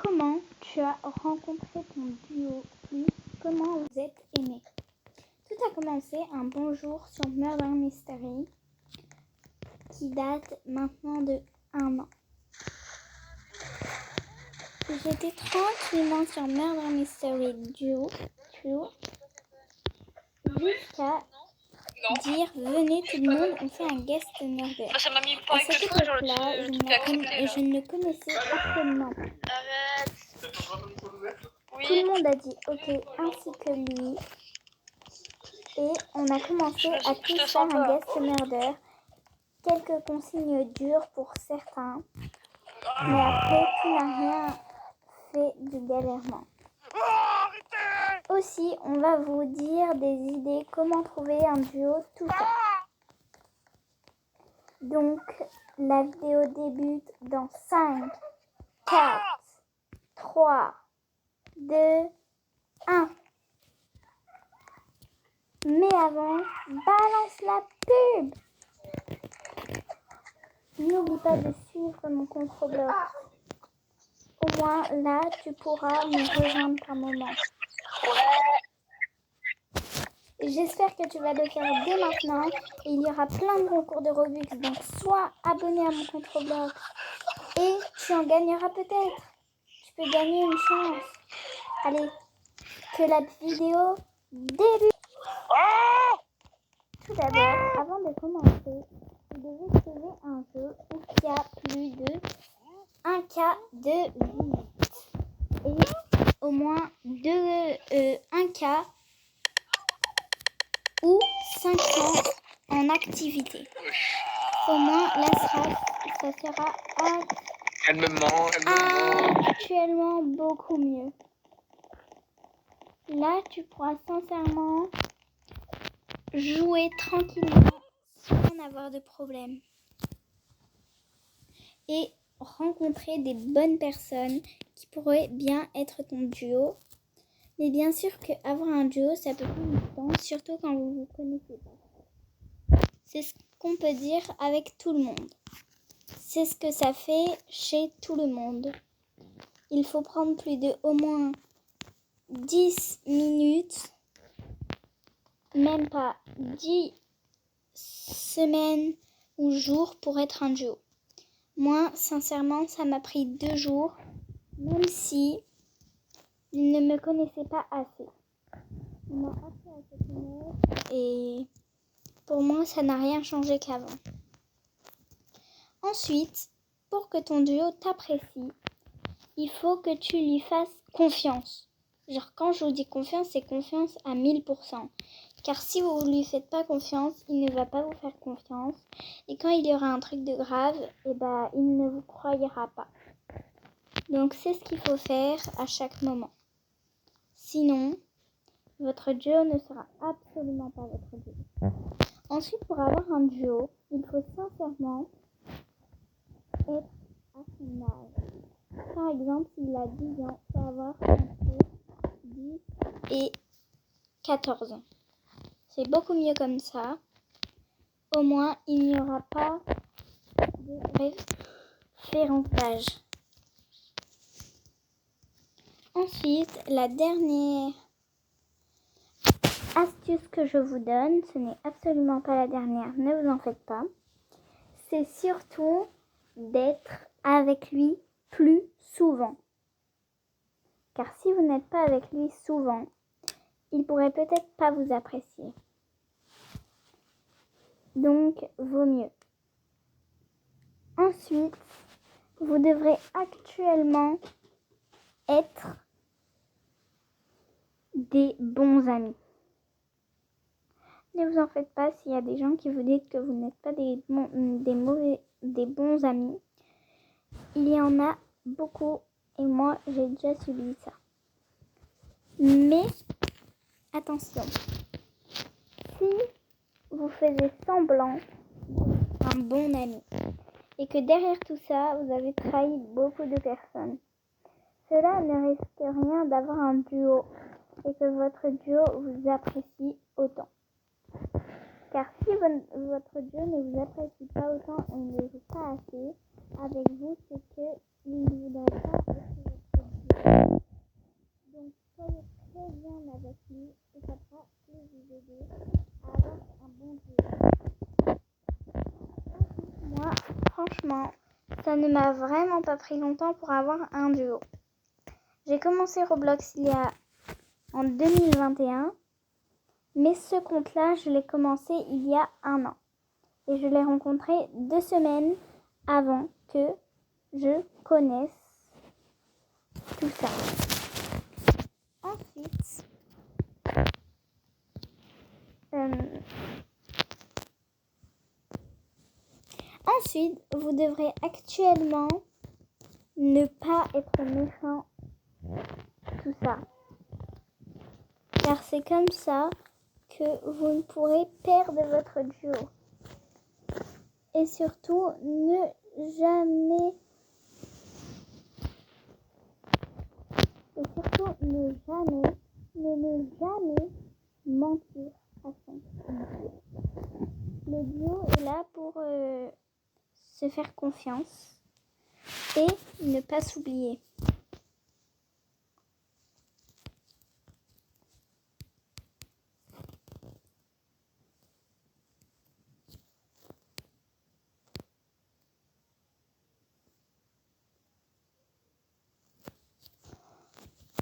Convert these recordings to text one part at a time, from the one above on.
Comment tu as rencontré ton duo plus? Comment vous êtes aimés? Tout a commencé un bon jour sur Murder Mystery qui date maintenant de 1 an. J'étais tranquillement sur Murder Mystery Duo jusqu'à dire venez tout le monde, on fait un guest murder. À cette époque-là, je ne le connaissais absolument pas. Tout le monde a dit ok ainsi que lui et on a commencé à tous faire un guest murder. Quelques consignes dures pour certains, mais après tout n'a rien fait du galèrement. Aussi, on va vous dire des idées comment trouver un duo tout seul. Donc, la vidéo débute dans 5, 4, 3, 2, 1. Mais avant, balance la pub. N'oublie pas de suivre mon compte Roblox. Au moins, là, tu pourras me rejoindre par moment. J'espère que tu vas le faire dès maintenant. Et il y aura plein de concours de Robux. Donc, sois abonné à mon compte Roblox. Et tu en gagneras peut-être. Tu peux gagner une chance. Allez, que la vidéo débute. Tout d'abord, avant de commencer, vous devez trouver un jeu où il y a plus de 1 cas de visite. Et au moins 1 cas ou 500 en activité. Au moins, la SRAF, ça sera actuellement beaucoup mieux. Là, tu pourras sincèrement jouer tranquillement sans avoir de problème. Et rencontrer des bonnes personnes qui pourraient bien être ton duo. Mais bien sûr qu'avoir un duo, ça peut prendre du temps, surtout quand vous ne vous connaissez pas. C'est ce qu'on peut dire avec tout le monde. C'est ce que ça fait chez tout le monde. Il faut prendre plus de au moins 10 minutes, même pas 10 semaines ou jours pour être un duo. Moi, sincèrement, ça m'a pris 2 jours, même si ils ne me connaissaient pas assez. Ils m'ont appris à se connaître et pour moi, ça n'a rien changé qu'avant. Ensuite, pour que ton duo t'apprécie, il faut que tu lui fasses confiance. Genre, quand je vous dis confiance, c'est confiance à 1000%. Car si vous ne lui faites pas confiance, il ne va pas vous faire confiance. Et quand il y aura un truc de grave, il ne vous croira pas. Donc, c'est ce qu'il faut faire à chaque moment. Sinon, votre duo ne sera absolument pas votre duo. Ensuite, pour avoir un duo, il faut sincèrement être à son âge. Par exemple, s'il a 10 ans, il faut avoir entre 10 et 14 ans. C'est beaucoup mieux comme ça. Au moins, il n'y aura pas de référence d'âge. Ensuite, la dernière astuce que je vous donne, ce n'est absolument pas la dernière, ne vous en faites pas. C'est surtout d'être avec lui plus souvent. Car si vous n'êtes pas avec lui souvent, il pourrait peut-être pas vous apprécier. Donc, vaut mieux. Ensuite, vous devrez actuellement être des bons amis. Ne vous en faites pas s'il y a des gens qui vous disent que vous n'êtes pas des bons amis. Il y en a beaucoup et moi, j'ai déjà subi ça. Mais, attention, si vous faisiez semblant d'être un bon ami et que derrière tout ça, vous avez trahi beaucoup de personnes, cela ne risque rien d'avoir un duo et que votre duo vous apprécie autant. Car si votre duo ne vous apprécie pas autant et ne joue pas assez avec vous, c'est qu'il ne voudrait pas être votre duo. vraiment pas pris longtemps pour avoir un duo. J'ai commencé Roblox en 2021, mais ce compte-là, je l'ai commencé il y a 1 an. Et je l'ai rencontré 2 semaines avant que je connaisse tout ça. Ensuite, vous devrez actuellement ne pas être méchant, tout ça. Car c'est comme ça que vous ne pourrez perdre votre duo. Et surtout, ne jamais mentir à son duo. Le duo est là pour se faire confiance et ne pas s'oublier.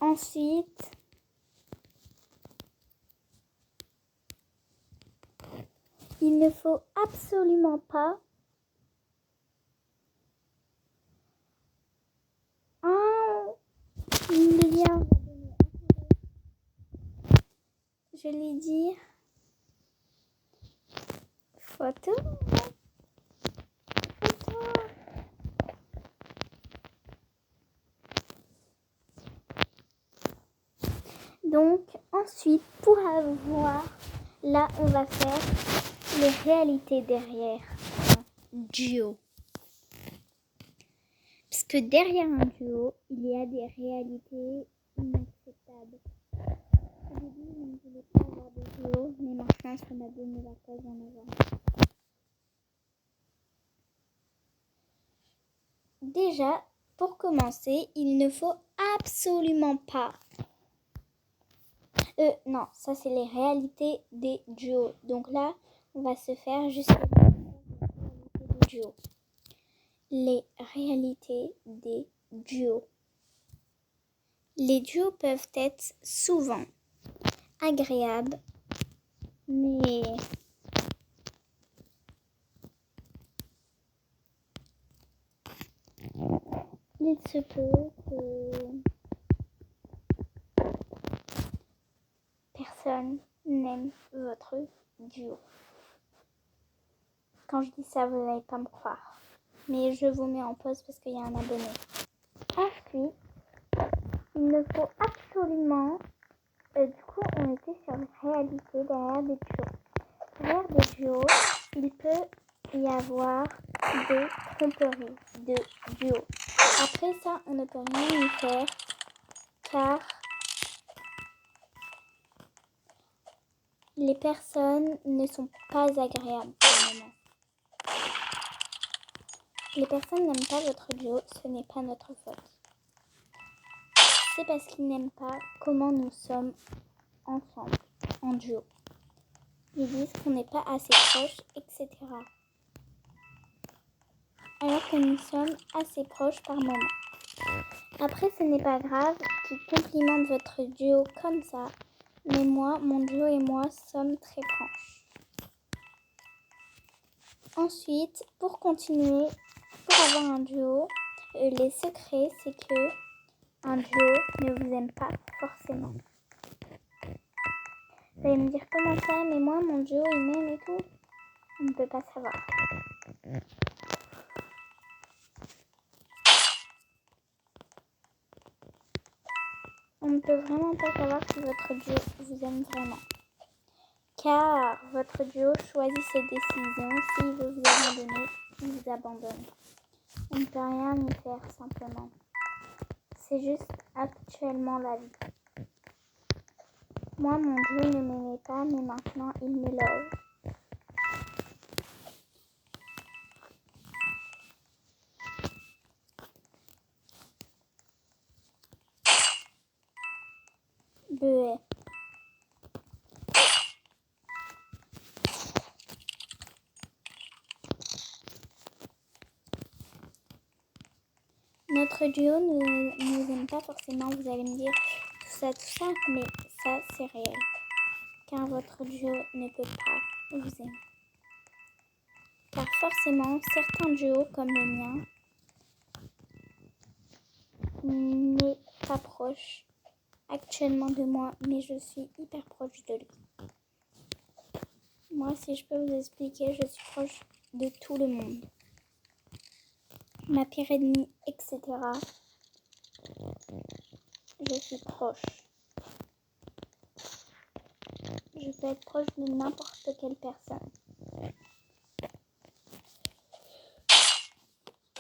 Ensuite, il ne faut absolument pas je l'ai dit, photo. Donc ensuite, pour avoir, là on va faire les réalités derrière un duo. Parce que derrière un duo, il y a des réalités inacceptables. Au début, je ne voulais pas avoir de duo, mais maintenant ça m'a donné la cause d'en avoir. Déjà, pour commencer, il ne faut absolument pas... non, ça c'est les réalités des duos. Donc là, on va se faire juste les réalités des duos. Les réalités des duos. Les duos peuvent être souvent agréables, mais il se peut que personne n'aime votre duo. Quand je dis ça, vous n'allez pas me croire. Mais je vous mets en pause parce qu'il y a un abonné. Ensuite, il ne faut absolument... du coup, on était sur une réalité derrière des duos. Derrière des duos, il peut y avoir des tromperies de duos. Après ça, on ne peut rien y faire car les personnes ne sont pas agréables pour le moment. Les personnes n'aiment pas votre duo, ce n'est pas notre faute. C'est parce qu'ils n'aiment pas comment nous sommes ensemble, en duo. Ils disent qu'on n'est pas assez proches, etc. Alors que nous sommes assez proches par moment. Après, ce n'est pas grave qu'ils complimentent votre duo comme ça, mais moi, mon duo et moi sommes très proches. Ensuite, pour continuer, pour avoir un duo, les secrets, c'est que un duo ne vous aime pas forcément. Vous allez me dire comment ça, mais moi, mon duo, il m'aime et tout. On ne peut pas savoir. On ne peut vraiment pas savoir si votre duo vous aime vraiment. Car votre duo choisit ses décisions. S'il veut vous abandonner, il vous abandonne. On ne peut rien y faire simplement. C'est juste actuellement la vie. Moi, mon duo ne m'aimait pas, mais maintenant, il me love. Bleuet. votre duo ne vous aime pas forcément, vous allez me dire tout ça, mais ça c'est réel. Car votre duo ne peut pas vous aimer. Car forcément, certains duos comme le mien n'est pas proche actuellement de moi, mais je suis hyper proche de lui. Moi, si je peux vous expliquer, je suis proche de tout le monde. Ma pire ennemie, etc. Je suis proche. Je peux être proche de n'importe quelle personne.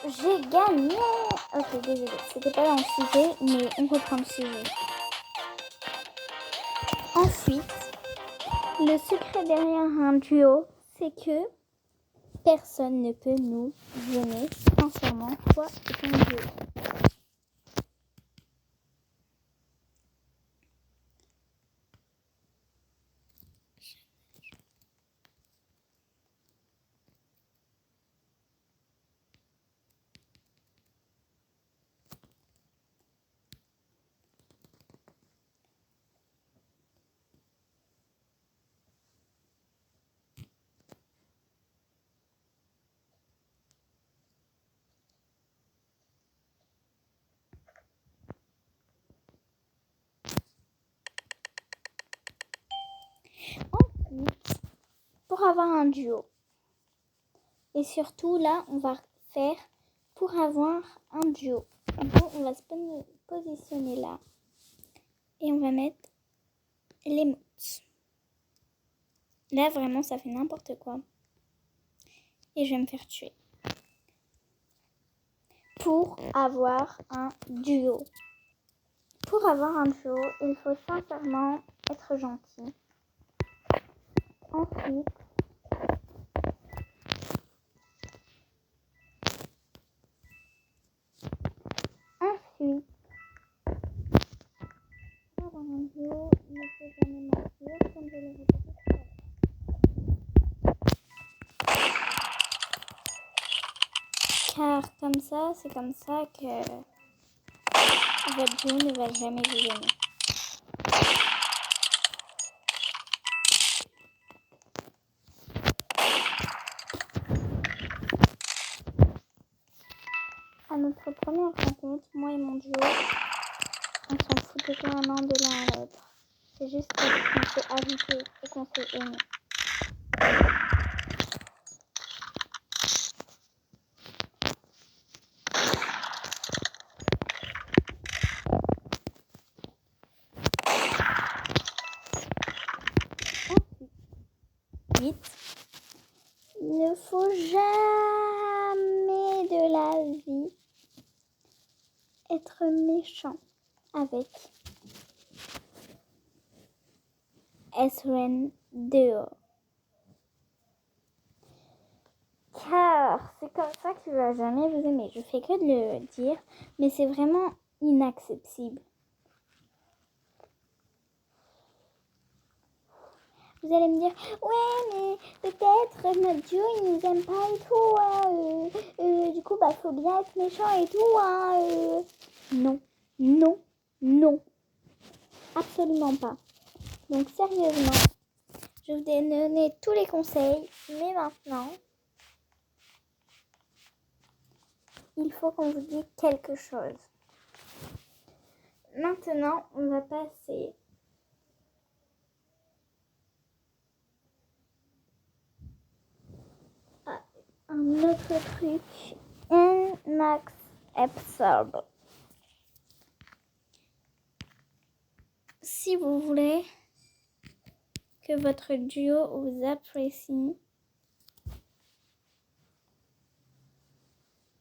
J'ai gagné! Ok, désolé, c'était pas dans le sujet, mais on reprend le sujet. Ensuite, le secret derrière un duo, c'est que personne ne peut nous aimer sincèrement, toi et ton duo. Ensuite, pour avoir un duo, et surtout là, on va faire pour avoir un duo. Donc, on va se positionner là et on va mettre l'émote. Là, vraiment, ça fait n'importe quoi. Et je vais me faire tuer. Pour avoir un duo. Pour avoir un duo, il faut sincèrement être gentil. Ensuite, pour avoir un duo, il ne faut jamais mentir, comme je l'ai répété tout à l'heure. Car c'est comme ça que votre duo ne va jamais vous aimer. À notre première rencontre, moi et mon duo, on s'en fout totalement de l'un à l'autre. C'est juste qu'on s'est ajouté et qu'on s'est aimé. Ensuite, il ne faut jamais de la vie être méchant avec SRN dehors. Car c'est comme ça qu'il ne va jamais vous aimer. Je fais que de le dire, mais c'est vraiment inacceptable. Vous allez me dire, ouais, mais peut-être notre duo, il nous aime pas et tout. Hein, du coup, faut bien être méchant et tout. Hein, Non, non, non. Absolument pas. Donc, sérieusement, je vous ai donné tous les conseils. Mais maintenant, il faut qu'on vous dise quelque chose. Maintenant, on va passer à un autre truc inacceptable. Si vous voulez que votre duo vous apprécie,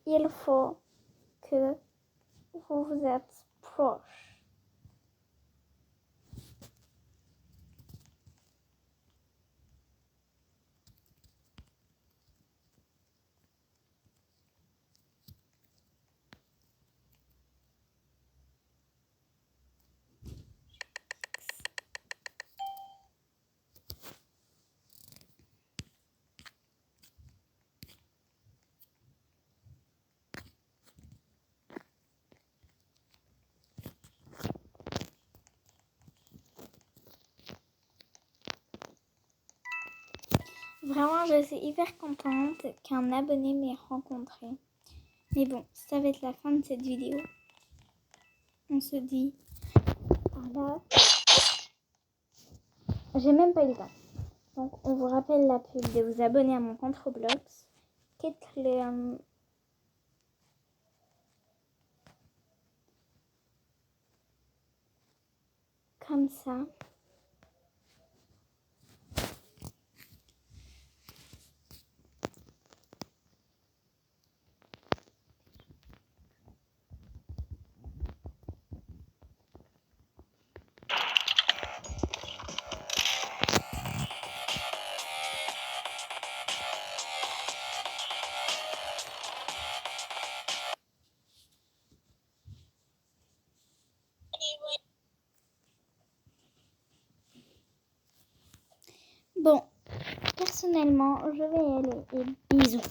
il faut que vous vous êtes proche. Vraiment, je suis hyper contente qu'un abonné m'ait rencontré. Mais bon, ça va être la fin de cette vidéo. On se dit à la... J'ai même pas eu le temps. Donc, on vous rappelle la pub de vous abonner à mon compte Roblox. Comme ça. Bon, personnellement, je vais y aller et bisous.